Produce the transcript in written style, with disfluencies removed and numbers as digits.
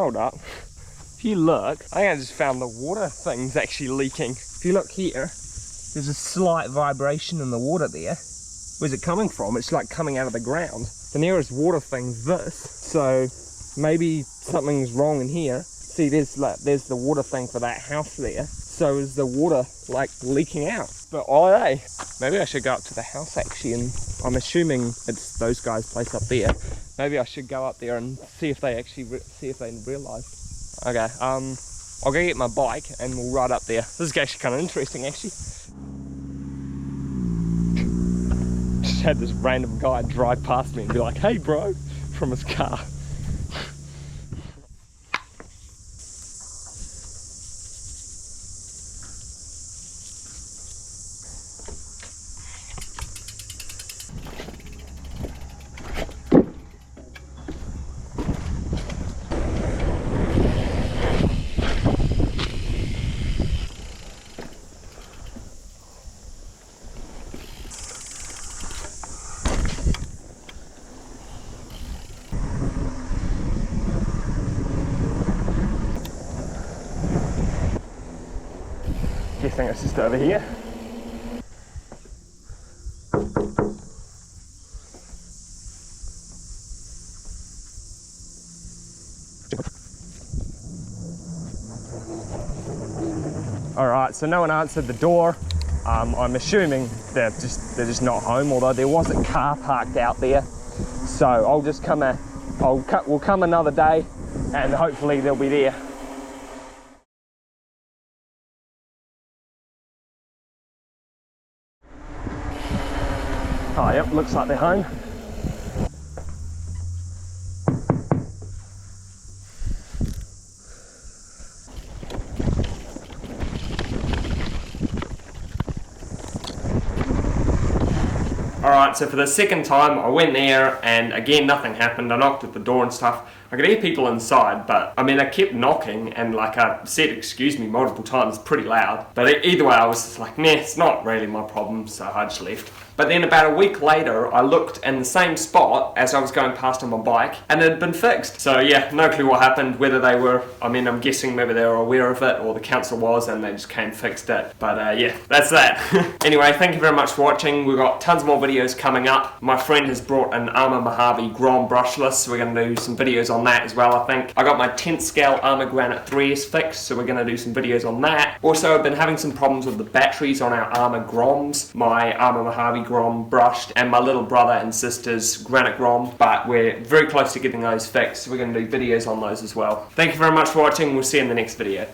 hold up. If you look, I think I just found the water thing's actually leaking. If you look here, there's a slight vibration in the water there. Where's it coming from? It's like coming out of the ground. The nearest water thing's this, so maybe something's wrong in here. See, there's the water thing for that house there. So is the water like leaking out? But are they? Maybe I should go up to the house actually, and I'm assuming it's those guys' place up there. Maybe I should go up there and see if they actually realise. Okay, I'll go get my bike and we'll ride up there. This is actually kind of interesting actually. Just had this random guy drive past me and be like, "Hey bro," from his car. Guessing it's just over here. Alright, so no one answered the door. I'm assuming they're just not home, although there was a car parked out there. So I'll just we'll come another day and hopefully they'll be there. Oh, yep, looks like they're home. Alright, so for the second time I went there and again nothing happened. I knocked at the door and stuff. I could hear people inside, but I mean I kept knocking and like I said excuse me multiple times pretty loud. But either way I was just like, nah, it's not really my problem, so I just left. But then about a week later I looked in the same spot as I was going past on my bike and it had been fixed. So yeah, no clue what happened, whether they were, I mean I'm guessing maybe they were aware of it or the council was and they just came and fixed it. But yeah, that's that. Anyway, thank you very much for watching. We've got tons more videos coming up. My friend has brought an Armour Mojave Grom brushless, so we're going to do some videos on that as well, I think. I got my 10th scale Armour Granite 3S fixed, so we're going to do some videos on that. Also, I've been having some problems with the batteries on our Armour Groms, my Armour Mojave Grom brushed, and my little brother and sister's Granite Grom, but we're very close to getting those fixed, so we're going to do videos on those as well. Thank you very much for watching. We'll see you in the next video.